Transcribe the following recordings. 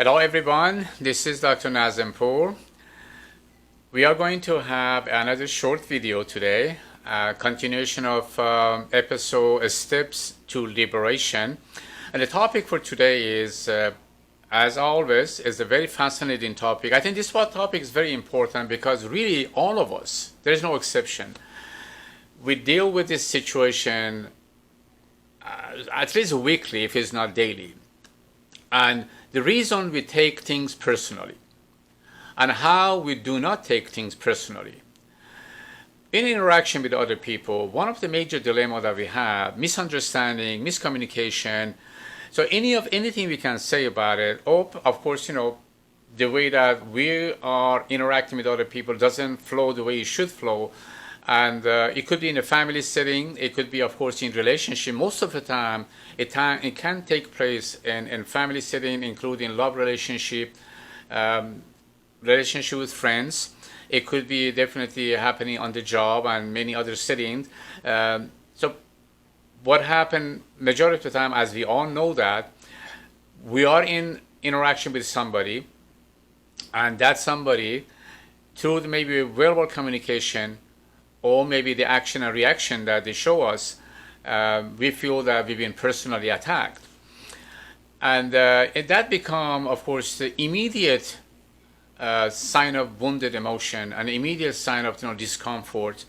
Hello everyone, this is Dr. Nazempoor. We are going to have another short video today, a continuation of episode Steps to Liberation. And the topic for today is, as always, is a very fascinating topic. I think this topic is very important because really all of us, there is no exception, we deal with this situation at least weekly, if it's not daily. And the reason we take things personally and how we do not take things personally. In interaction with other people, one of the major dilemmas that we have, misunderstanding, miscommunication. So anything we can say about it, of course, the way that we are interacting with other people doesn't flow the way it should flow. And it could be in a family setting, it could be, of course, in relationship. Most of the time, it can take place in family setting, including love relationship, relationship with friends. It could be definitely happening on the job and many other settings. So what happened majority of the time, as we all know that, we are in interaction with somebody, and that somebody, through maybe verbal communication, or maybe the action and reaction that they show us, we feel that we've been personally attacked. And that become, of course, the immediate sign of wounded emotion, an immediate sign of discomfort.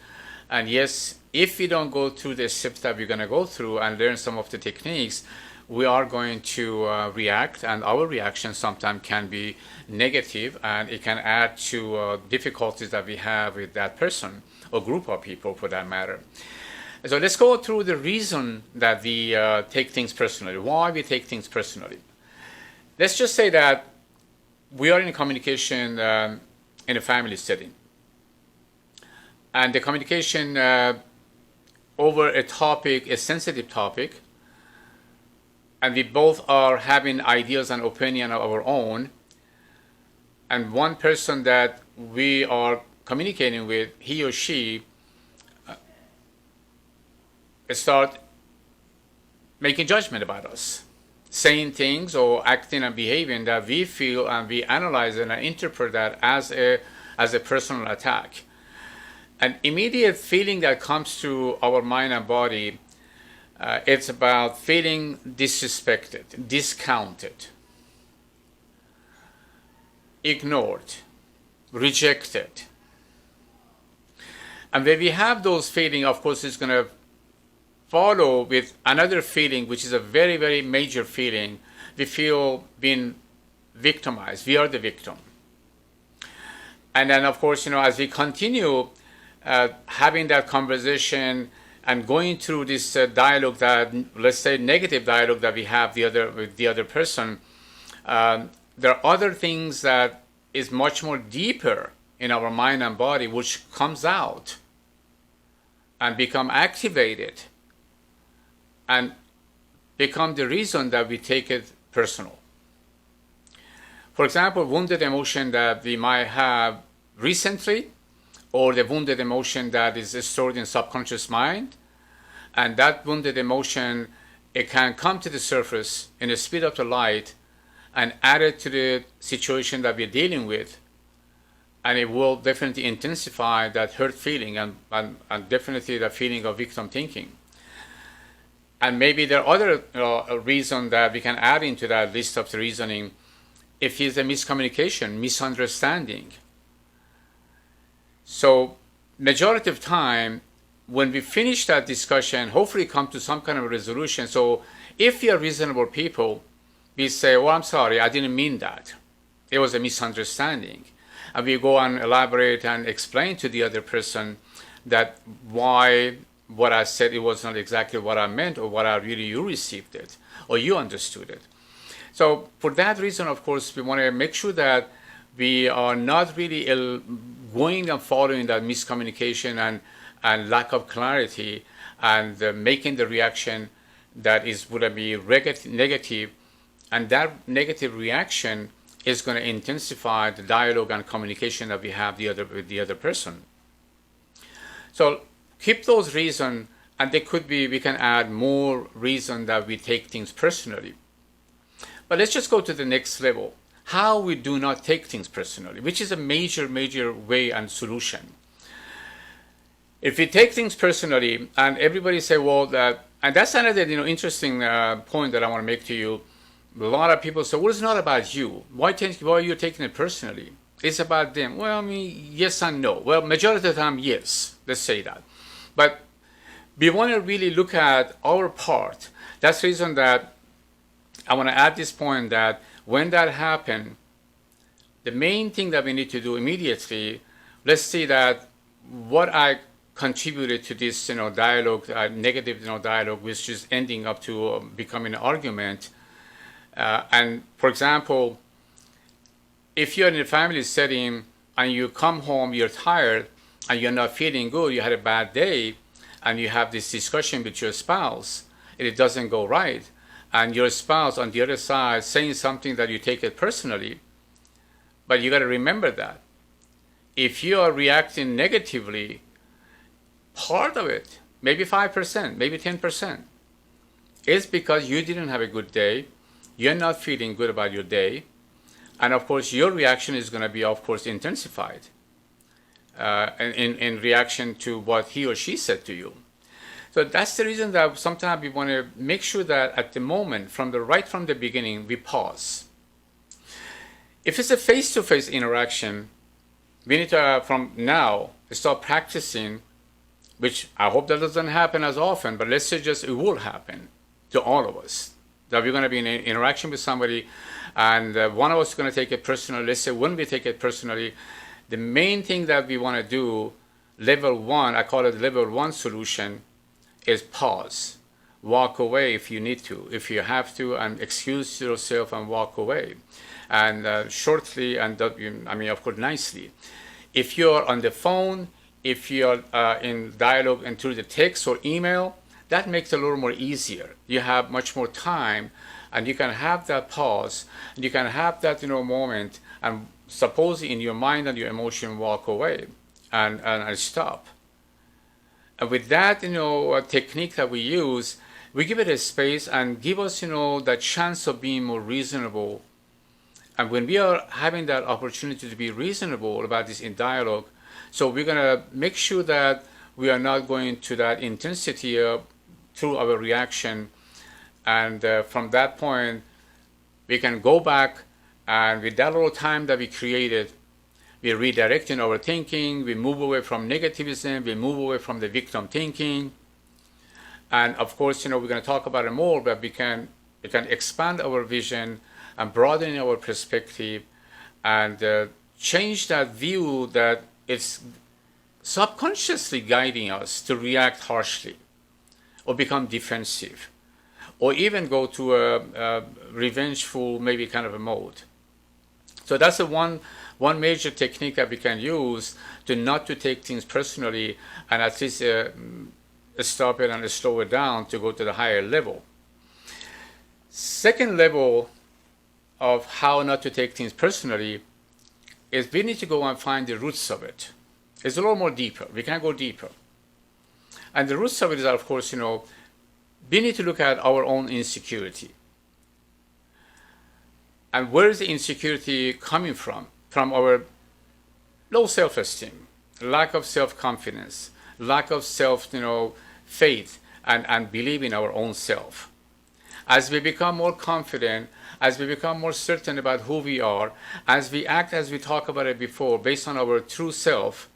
And yes, if we don't go through the steps that we're going to go through and learn some of the techniques, we are going to react, and our reaction sometimes can be negative, and it can add to difficulties that we have with that person or group of people for that matter. So let's go through the reason that we take things personally, why we take things personally. Let's just say that we are in communication in a family setting. And the communication over a topic, a sensitive topic, and we both are having ideas and opinion of our own, and one person that we are communicating with, he or she, start making judgment about us, saying things or acting and behaving that we feel and we analyze and interpret that as a personal attack. An immediate feeling that comes to our mind and body, it's about feeling disrespected, discounted, ignored, rejected. And when we have those feelings, of course, it's going to follow with another feeling, which is a very, very major feeling. We feel being victimized. We are the victim. And then, of course, as we continue having that conversation and going through this dialogue, that, let's say, negative dialogue that we have with the other person, there are other things that is much more deeper in our mind and body, which comes out and become activated and become the reason that we take it personal. For example, wounded emotion that we might have recently, or the wounded emotion that is stored in subconscious mind, and that wounded emotion, it can come to the surface in the speed of the light and add it to the situation that we're dealing with, and it will definitely intensify that hurt feeling and definitely the feeling of victim thinking. And maybe there are other reasons that we can add into that list of the reasoning. If it's a miscommunication, misunderstanding. So majority of time, when we finish that discussion, hopefully come to some kind of a resolution. So if we are reasonable people, we say, oh, I'm sorry, I didn't mean that. It was a misunderstanding. And we go and elaborate and explain to the other person that why what I said, it was not exactly what I meant, or what I really, you received it, or you understood it. So for that reason, of course, we want to make sure that we are not really going and following that miscommunication and lack of clarity, and making the reaction that would be negative, and that negative reaction is going to intensify the dialogue and communication that we have with the other person. So keep those reasons, and they could be, we can add more reason that we take things personally. But let's just go to the next level. how we do not take things personally, which is a major, major way and solution. If we take things personally, and everybody say, well, that, and that's another interesting point that I want to make to you. A lot of people say, well, it's not about you. Why are you taking it personally? It's about them. Well, I mean, yes and no. Well, majority of the time, yes. Let's say that. But we want to really look at our part. That's the reason that I want to add this point that when that happens, the main thing that we need to do immediately, let's see that what I contributed to this dialogue, negative dialogue, which is ending up to becoming an argument. And for example, if you're in a family setting and you come home, you're tired and you're not feeling good, you had a bad day, and you have this discussion with your spouse, and it doesn't go right, and your spouse on the other side saying something that you take it personally, but you got to remember that if you are reacting negatively, part of it, maybe 5%, maybe 10%, is because you didn't have a good day, you're not feeling good about your day, and of course your reaction is going to be, of course, intensified in reaction to what he or she said to you. So that's the reason that sometimes we want to make sure that at the moment, from the beginning, we pause. If it's a face-to-face interaction, we need to, from now, start practicing, which I hope that doesn't happen as often, but let's say just it will happen to all of us, that we're going to be in an interaction with somebody, and one of us is going to take it personally. Let's say when we take it personally, the main thing that we want to do, level one, I call it level one solution, is pause. Walk away if you need to, if you have to, and excuse yourself and walk away. And shortly, and of course, nicely. If you're on the phone, if you're in dialogue and through the text or email, that makes it a little more easier. You have much more time, and you can have that pause, and you can have that moment, and suppose in your mind and your emotion walk away and stop. And with that technique that we use, we give it a space and give us that chance of being more reasonable. And when we are having that opportunity to be reasonable about this in dialogue, so we're going to make sure that we are not going to that intensity through our reaction. And from that point, we can go back, and with that little time that we created, we're redirecting our thinking, we move away from negativism, we move away from the victim thinking. And of course, we're going to talk about it more, but we can expand our vision and broaden our perspective, and change that view that it's subconsciously guiding us to react harshly or become defensive or even go to a revengeful maybe kind of a mode. So that's the one major technique that we can use to not to take things personally, and at least stop it and slow it down to go to the higher level. Second level of how not to take things personally is we need to go and find the roots of it. It's a little more deeper. We can go deeper. And the roots of it is, of course, we need to look at our own insecurity. And where is the insecurity coming from? From our low self-esteem, lack of self-confidence, lack of faith and belief in our own self. As we become more confident, as we become more certain about who we are, as we act as we talked about it before, based on our true self,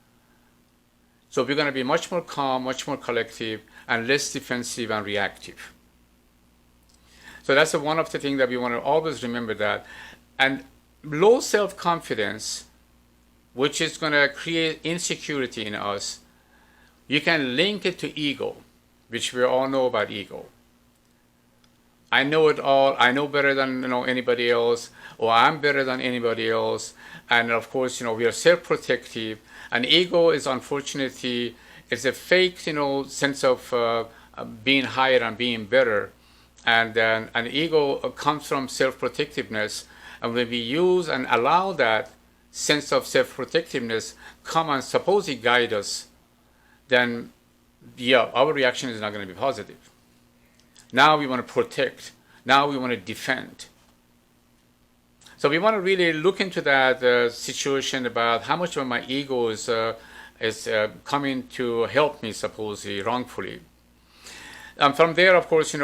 so we're going to be much more calm, much more collective, and less defensive and reactive. So that's one of the things that we want to always remember that. And low self-confidence, which is going to create insecurity in us, you can link it to ego, which we all know about ego. I know it all, I know better than anybody else, or I'm better than anybody else. And of course, we are self-protective. And ego is, unfortunately, it's a fake sense of being higher and being better. And an ego comes from self-protectiveness. And when we use and allow that sense of self-protectiveness come and supposedly guide us, then our reaction is not going to be positive. Now we want to protect. Now we want to defend. So we want to really look into that situation about how much of my ego is coming to help me, supposedly wrongfully. And from there, of course,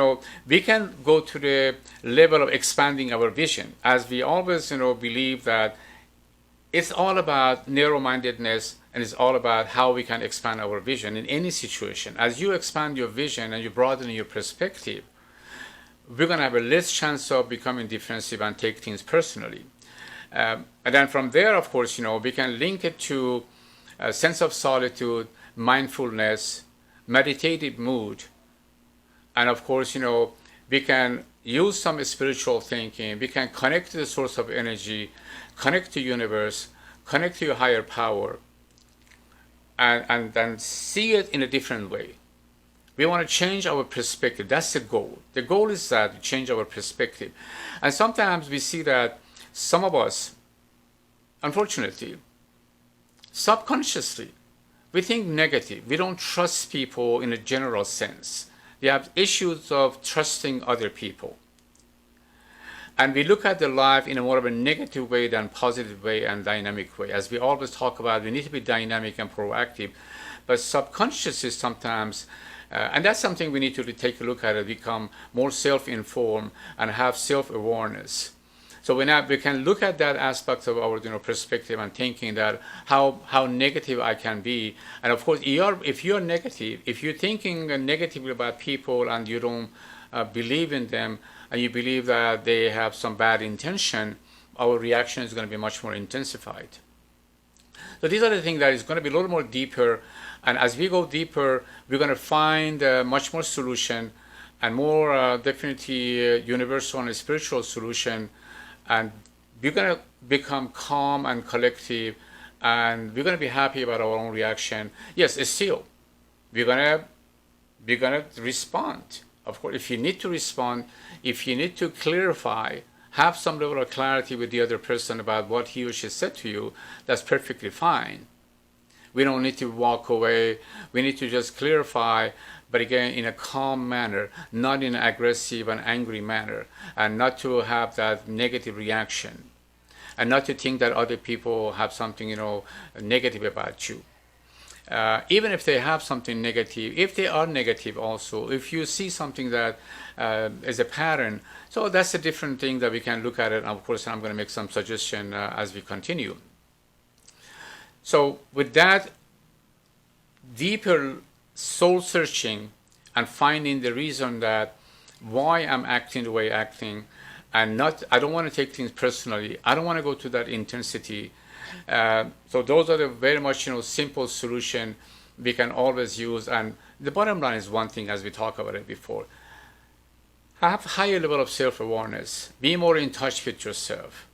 we can go to the level of expanding our vision, as we always, believe that it's all about narrow-mindedness, and it's all about how we can expand our vision in any situation. As you expand your vision and you broaden your perspective, we're going to have a less chance of becoming defensive and take things personally. And then from there, of course, we can link it to a sense of solitude, mindfulness, meditative mood, and of course, we can use some spiritual thinking. We can connect to the source of energy, connect to the universe, connect to your higher power, and then see it in a different way. We want to change our perspective. That's the goal. The goal is that we change our perspective. And sometimes we see that some of us, unfortunately, subconsciously, we think negative. We don't trust people in a general sense. We have issues of trusting other people. And we look at the life in a more of a negative way than positive way and dynamic way. As we always talk about, we need to be dynamic and proactive. But subconsciously sometimes, and that's something we need to take a look at it, become more self-informed and have self-awareness. So we can look at that aspect of our perspective and thinking that how negative I can be. And of course, if you're negative, if you're thinking negatively about people and you don't believe in them, and you believe that they have some bad intention, our reaction is going to be much more intensified. So these are the things that is going to be a little more deeper. And as we go deeper, we're going to find much more solution and more definitely universal and spiritual solution. And we're going to become calm and collective, and we're going to be happy about our own reaction. Yes, still, we're going to respond. Of course, if you need to respond, if you need to clarify, have some level of clarity with the other person about what he or she said to you, that's perfectly fine. We don't need to walk away. We need to just clarify, but again, in a calm manner, not in an aggressive and angry manner, and not to have that negative reaction, and not to think that other people have something, negative about you. Even if they have something negative, if they are negative also, if you see something that is a pattern, so that's a different thing that we can look at it. And of course, I'm going to make some suggestion as we continue. So with that deeper soul searching and finding the reason that why I'm acting the way I'm acting, and I don't want to take things personally. I don't want to go to that intensity. So those are the very much simple solution we can always use. And the bottom line is one thing, as we talked about it before. Have higher level of self-awareness. Be more in touch with yourself,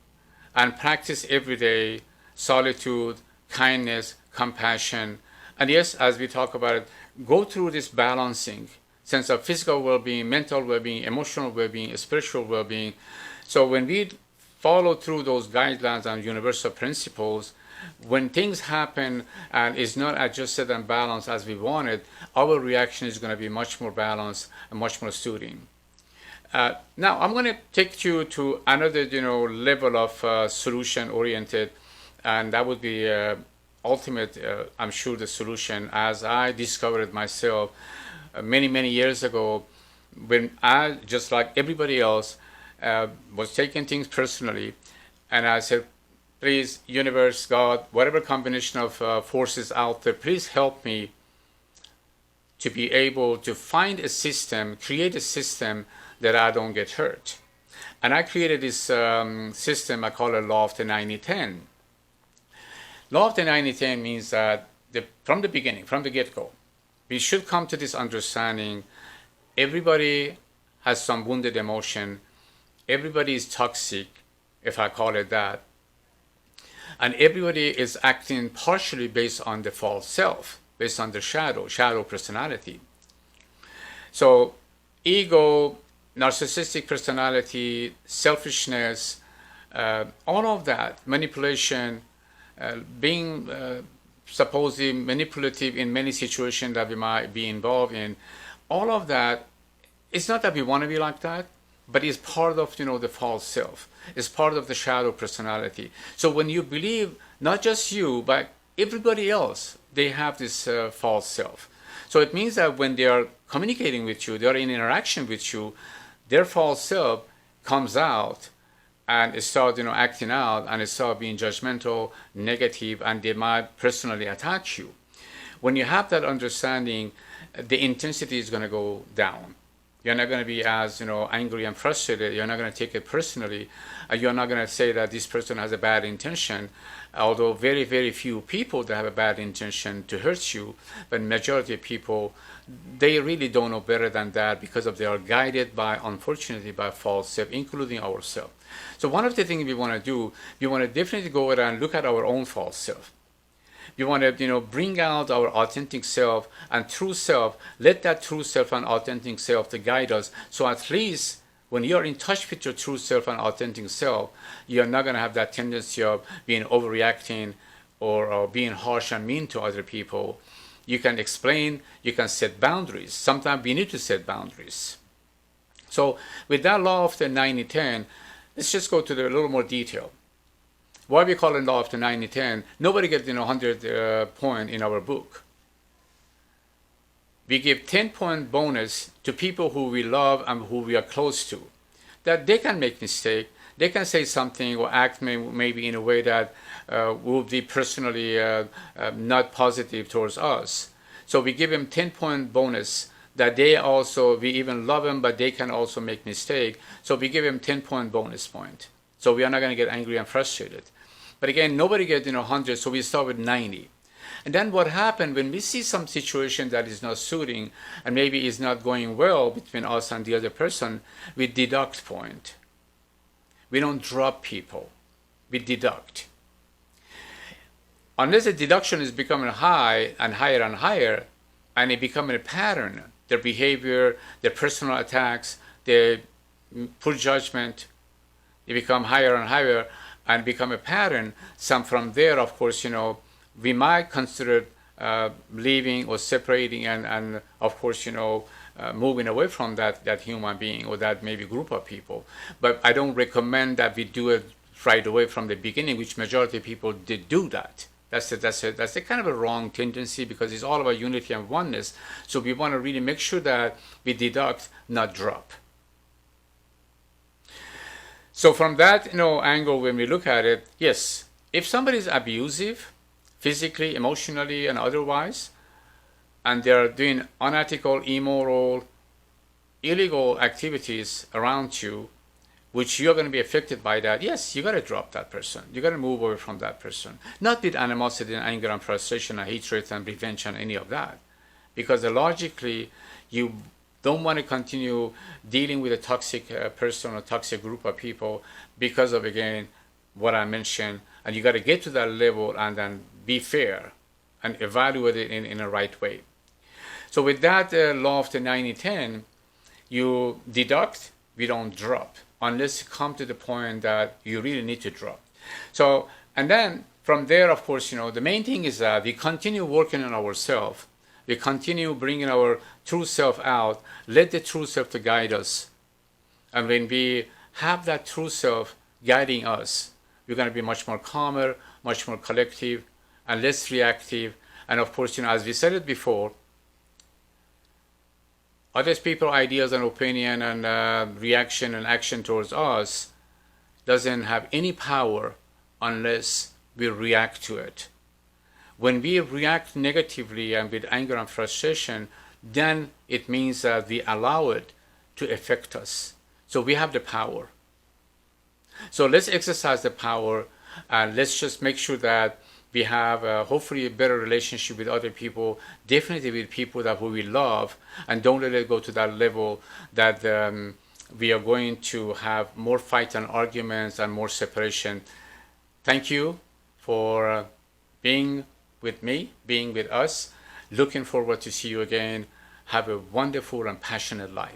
and practice every day solitude, kindness, compassion. And yes, as we talk about it, go through this balancing sense of physical well-being, mental well-being, emotional well-being, spiritual well-being. So when we follow through those guidelines and universal principles, when things happen and is not adjusted and balanced as we wanted, our reaction is going to be much more balanced and much more soothing. Now I'm going to take you to another level of solution-oriented, and that would be ultimate, I'm sure, the solution as I discovered it myself many years ago, when I, just like everybody else, was taking things personally, and I said, please, universe, God, whatever combination of forces out there, please help me to be able to find a system, create a system that I don't get hurt. And I created this system, I call it Law of the 90-10. Law of the 90-10 means that from the beginning, from the get-go, we should come to this understanding: everybody has some wounded emotion, everybody is toxic, if I call it that, and everybody is acting partially based on the false self, based on the shadow personality. So ego, narcissistic personality, selfishness, all of that, manipulation, being supposedly manipulative in many situations that we might be involved in, all of that, it's not that we want to be like that, but it's part of the false self. It's part of the shadow personality. So when you believe not just you but everybody else, they have this false self. So it means that when they are communicating with you, they are in interaction with you, their false self comes out and it starts acting out, and it starts being judgmental, negative, and they might personally attack you. When you have that understanding, the intensity is going to go down. You're not going to be as angry and frustrated. You're not going to take it personally. You're not going to say that this person has a bad intention, although very, very few people that have a bad intention to hurt you, but majority of people, they really don't know better than that, because they are guided by, unfortunately, by false self, including ourselves. So one of the things we want to do, we want to definitely go around and look at our own false self. We want to bring out our authentic self and true self. Let that true self and authentic self to guide us. So at least when you're in touch with your true self and authentic self, you're not going to have that tendency of being overreacting or being harsh and mean to other people. You can explain, you can set boundaries. Sometimes we need to set boundaries. So with that law of the 90-10, let's just go to a little more detail. Why we call it law of the 90-10? Nobody gets 100 point in our book. We give 10-point bonus to people who we love and who we are close to. That they can make mistake, they can say something or act maybe in a way that will be personally not positive towards us. So we give them 10-point bonus that they also, we even love them, but they can also make mistake. So we give them 10-point bonus point. So we are not going to get angry and frustrated. But again, nobody gets 100, so we start with 90. And then what happened when we see some situation that is not suiting and maybe is not going well between us and the other person, we deduct point. We don't drop people. We deduct. Unless the deduction is becoming high and higher and higher, and it becoming a pattern, their behavior, their personal attacks, their poor judgment, they become higher and higher and become a pattern. Some from there, of course, we might consider leaving or separating and of course, moving away from that human being or that maybe group of people. But I don't recommend that we do it right away from the beginning, which majority of people did do that. That's a kind of a wrong tendency, because it's all about unity and oneness. So we want to really make sure that we deduct, not drop. So from that angle, when we look at it, yes, if somebody is abusive, physically, emotionally, and otherwise, and they're doing unethical, immoral, illegal activities around you, which you're going to be affected by that, yes, you got to drop that person. You got to move away from that person. Not with animosity and anger and frustration and hatred and revenge and any of that. Because logically, you don't want to continue dealing with a toxic person or toxic group of people because of, again, what I mentioned. And you got to get to that level and then be fair and evaluate it in a right way. So with that law of the 90-10, you deduct, we don't drop, unless you come to the point that you really need to drop. So, and then from there, of course, the main thing is that we continue working on ourselves. We continue bringing our true self out. Let the true self to guide us. And when we have that true self guiding us, we're going to be much more calmer, much more collective, and less reactive. And of course, as we said it before, other people's ideas and opinion and reaction and action towards us doesn't have any power unless we react to it. When we react negatively and with anger and frustration, then it means that we allow it to affect us. So we have the power. So let's exercise the power, and let's just make sure that we have hopefully a better relationship with other people, definitely with people that who we love, and don't let it go to that level that we are going to have more fight and arguments and more separation. Thank you for being with me, being with us. Looking forward to see you again. Have a wonderful and passionate life.